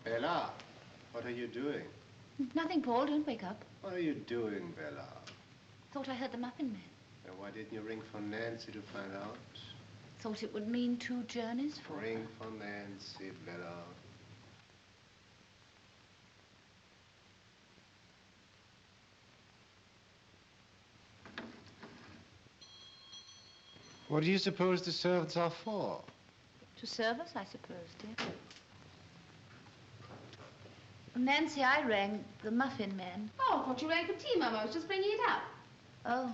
Bella, what are you doing? Nothing, Paul. Don't wake up. What are you doing, Bella? Thought I heard the muffin man. And why didn't you ring for Nancy to find out? Thought it would mean 2 journeys for Ring her. for Nancy, Bella. What do you suppose the servants are for? To serve us, I suppose, dear. Nancy, I rang the muffin man. Oh, I thought you rang for tea, Mama. I was just bringing it up. Oh,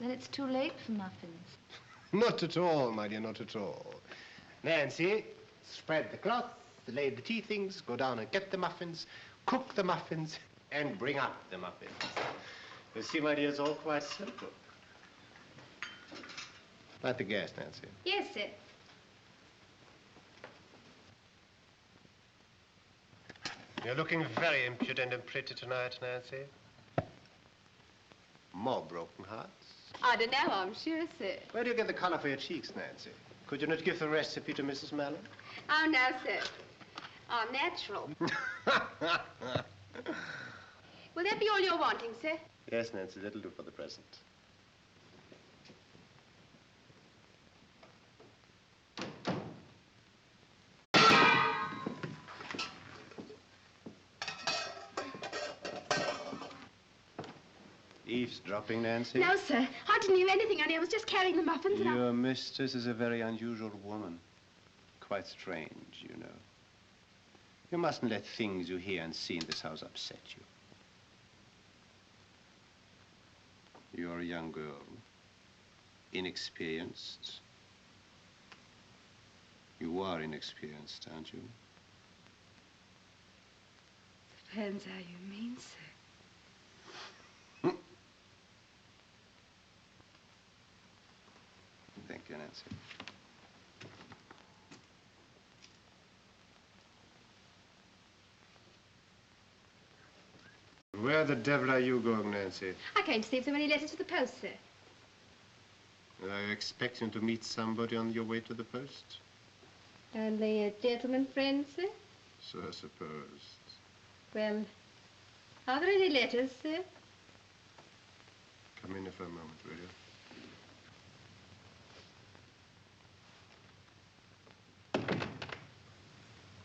then it's too late for muffins. Not at all, my dear, not at all. Nancy, spread the cloth, lay the tea things, go down and get the muffins, cook the muffins, and bring up the muffins. You see, my dear, it's all quite simple. Light the gas, Nancy. Yes, sir. You're looking very impudent and pretty tonight, Nancy. More broken hearts. I don't know, I'm sure, sir. Where do you get the color for your cheeks, Nancy? Could you not give the recipe to Mrs. Mallon? Oh, no, sir. I'm natural. Will that be all you're wanting, sir? Yes, Nancy, that'll do for the present. Eavesdropping, Nancy? No, sir. I didn't hear anything, only I was just carrying the muffins and Your mistress is a very unusual woman. Quite strange, you know. You mustn't let things you hear and see in this house upset you. You're a young girl, inexperienced. You are inexperienced, aren't you? Depends how you mean, sir. Thank you, Nancy. Where the devil are you going, Nancy? I came to see if there were any letters to the post, sir. Are you expecting to meet somebody on your way to the post? Only a gentleman friend, sir? So I suppose. Well, are there any letters, sir? Come in for a moment, will you?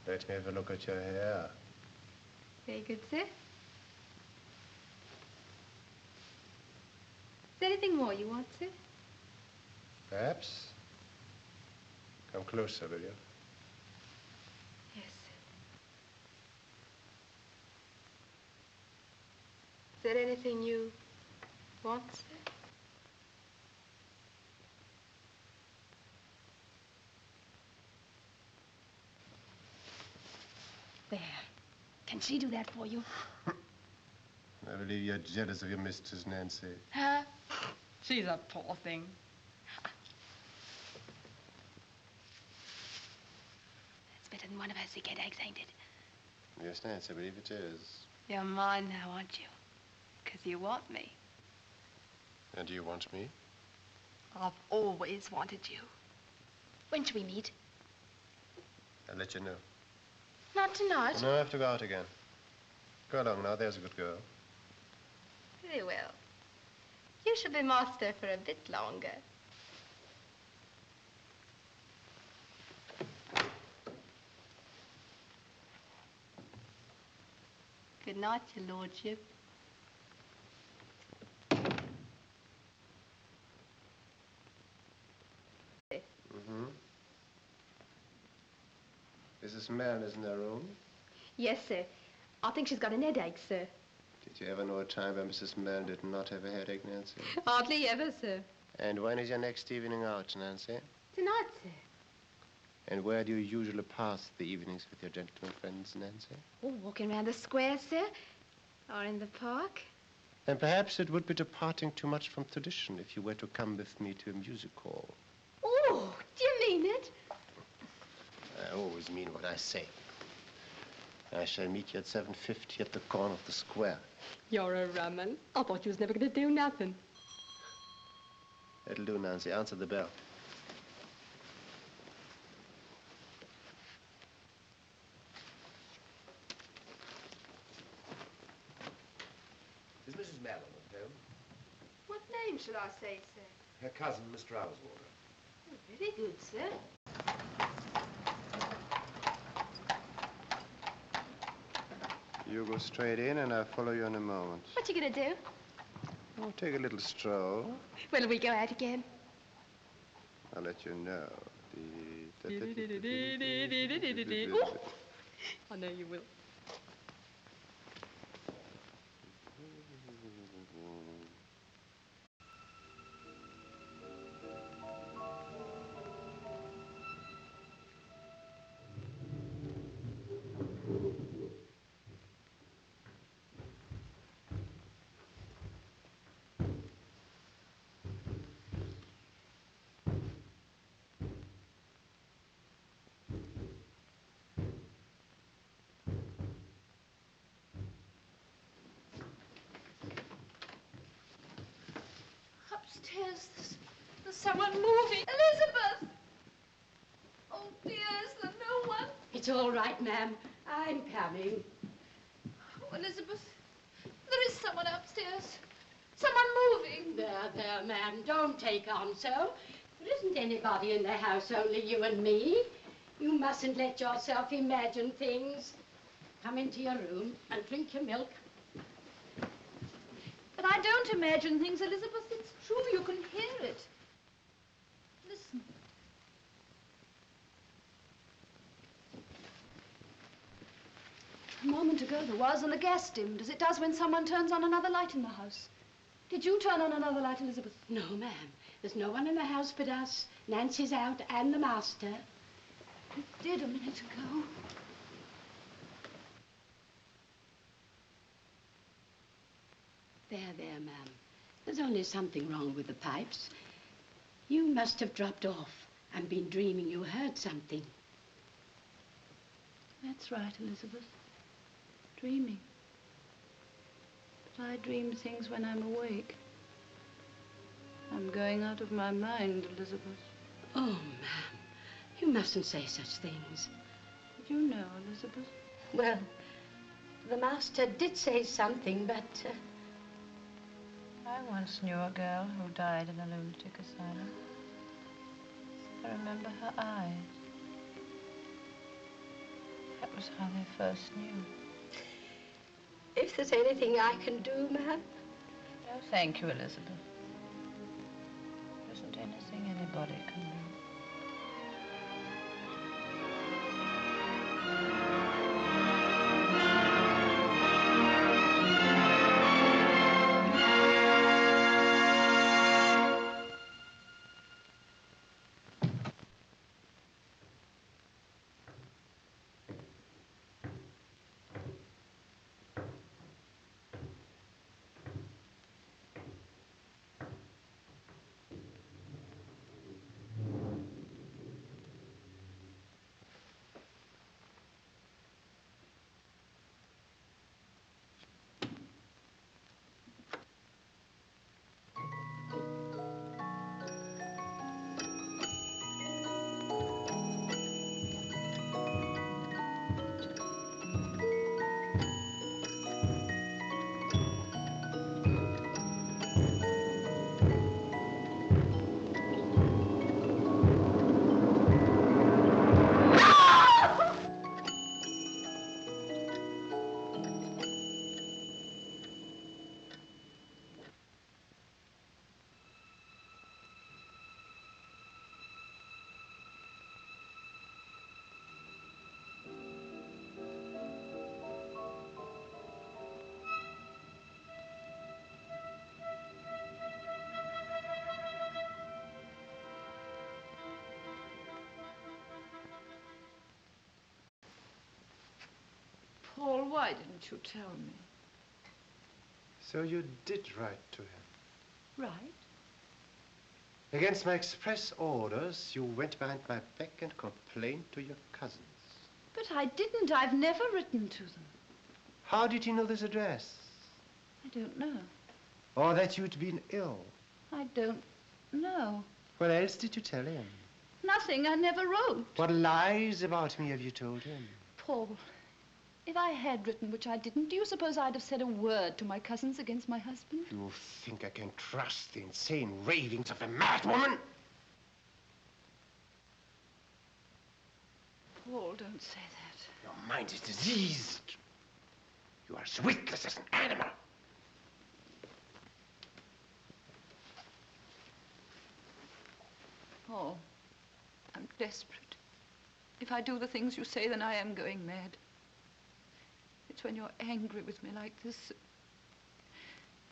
Let me have a look at your hair. Very good, sir. Is there anything more you want, sir? Perhaps. Come closer, will you? Yes, sir. Is there anything you want, sir? There. Can she do that for you? I believe you're jealous of your mistress, Nancy. Her? She's a poor thing. That's better than one of her sick headaches, ain't it? Yes, Nancy, I believe it is. You're mine now, aren't you? Because you want me. And do you want me? I've always wanted you. When shall we meet? I'll let you know. Not tonight. No, I have to go out again. Go along now, there's a good girl. Very well. You shall be master for a bit longer. Good night, your lordship. Mm-hmm. Mrs. Mallon is in her room. Yes, sir. I think she's got an headache, sir. Did you ever know a time when Mrs. Mallon did not have a headache, Nancy? Hardly ever, sir. And when is your next evening out, Nancy? Tonight, sir. And where do you usually pass the evenings with your gentleman friends, Nancy? Oh, walking around the square, sir. Or in the park. And perhaps it would be departing too much from tradition if you were to come with me to a music hall. Oh, do you mean it? I always mean what I say. I shall meet you at 7:50 at the corner of the square. You're a rum un. I thought you was never going to do nothing. That'll do, Nancy. Answer the bell. Mrs. Mallon at home? What name shall I say, sir? Her cousin, Mr. Owswater. Oh, very good, sir. You go straight in, and I'll follow you in a moment. What you gonna do? We'll take a little stroll. Will we go out again? I'll let you know. I know you will. Upstairs, there's someone moving. Elizabeth! Oh, dear, is there no one? It's all right, ma'am. I'm coming. Oh, Elizabeth, there is someone upstairs. Someone moving. There, ma'am. Don't take on so. There isn't anybody in the house, only you and me. You mustn't let yourself imagine things. Come into your room and drink your milk. But I don't imagine things, Elizabeth. It's true. You can hear it. Listen. A moment ago there was, and the gas dimmed, as it does when someone turns on another light in the house. Did you turn on another light, Elizabeth? No, ma'am. There's no one in the house but us. Nancy's out and the master. It did a minute ago. There, ma'am. There's only something wrong with the pipes. You must have dropped off and been dreaming you heard something. That's right, Elizabeth. Dreaming. But I dream things when I'm awake. I'm going out of my mind, Elizabeth. Oh, ma'am, you mustn't say such things. Did you know, Elizabeth? Well, the master did say something, but... I once knew a girl who died in a lunatic asylum. I remember her eyes. That was how they first knew. If there's anything I can do, ma'am... No, thank you, Elizabeth. There isn't anything anybody can do. Paul, why didn't you tell me? So you did write to him? Right. Against my express orders, you went behind my back and complained to your cousins. But I didn't. I've never written to them. How did he know this address? I don't know. Or that you'd been ill? I don't know. What else did you tell him? Nothing. I never wrote. What lies about me have you told him? Paul, If I had written, which I didn't, do you suppose I'd have said a word to my cousins against my husband? You think I can trust the insane ravings of a mad woman? Paul, don't say that. Your mind is diseased. You are as witless as an animal. Paul, I'm desperate. If I do the things you say, then I am going mad. It's when you're angry with me like this that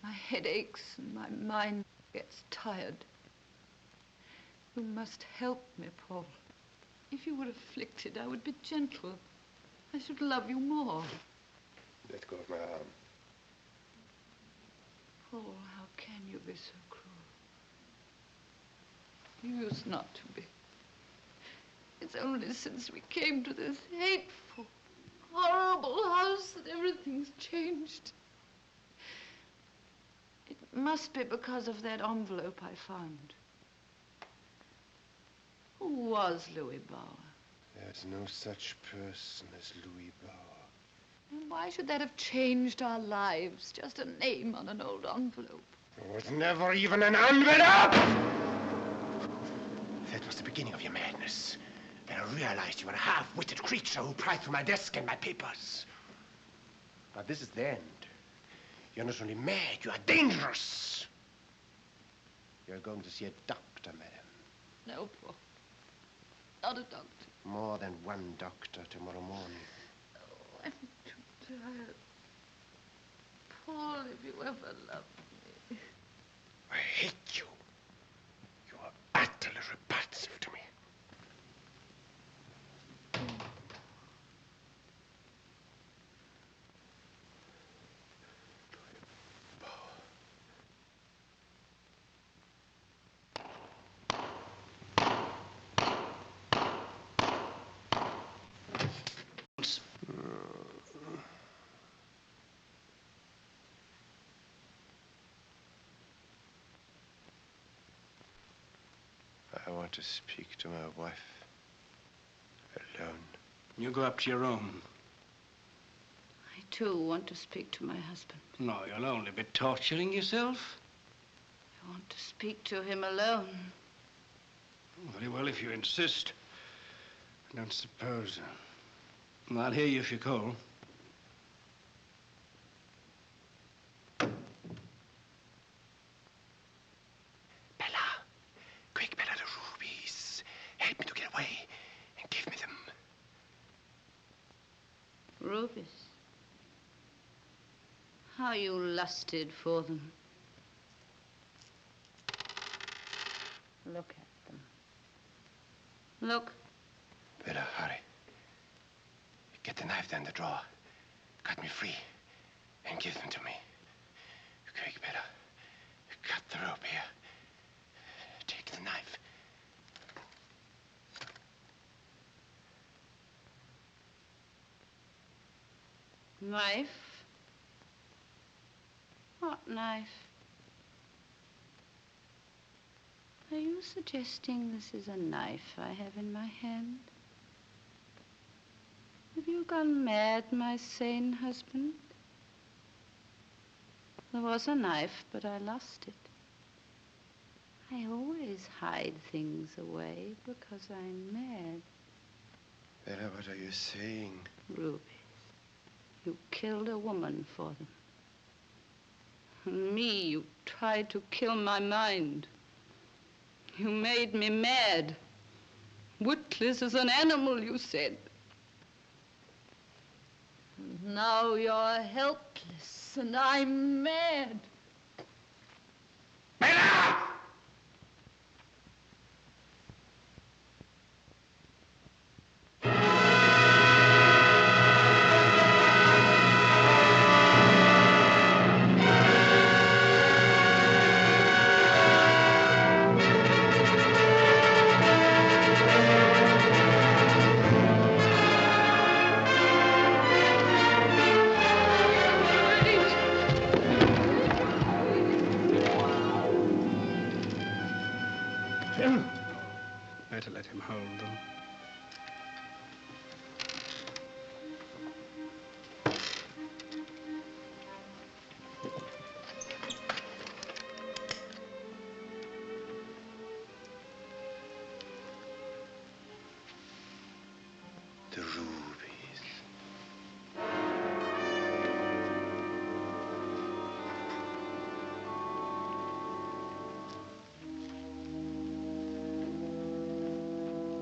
my head aches and my mind gets tired. You must help me, Paul. If you were afflicted, I would be gentle. I should love you more. Let go of my arm. Paul, how can you be so cruel? You used not to be. It's only since we came to this hateful, horrible house that everything's changed. It must be because of that envelope I found. Who was Louis Bauer? There's no such person as Louis Bauer. And why should that have changed our lives? Just a name on an old envelope. There was never even an envelope! That was the beginning of your madness. Then I realized you were a half-witted creature who pried through my desk and my papers. But this is the end. You're not only mad, you are dangerous. You're going to see a doctor, madam. No, Paul. Not a doctor. More than one doctor tomorrow morning. Oh, I'm too tired. Paul, if you ever loved me. I hate you. You are utterly repulsive to me. I want to speak to my wife. Alone. You go up to your room. I, too, want to speak to my husband. No, you'll only be torturing yourself. I want to speak to him alone. Very well, if you insist. I don't suppose. I'll hear you if you call. Rubies. How you lusted for them. Look at them. Look. Bella, hurry. Get the knife down the drawer. Cut me free and give them to me. Quick, Bella. Cut the rope here. Take the knife. Knife? What knife? Are you suggesting this is a knife I have in my hand? Have you gone mad, my sane husband? There was a knife, but I lost it. I always hide things away because I'm mad. Bella, what are you saying? Rubies. You killed a woman for them. And me, you tried to kill my mind. You made me mad. Witless as an animal, you said. And now you're helpless, and I'm mad. Bella!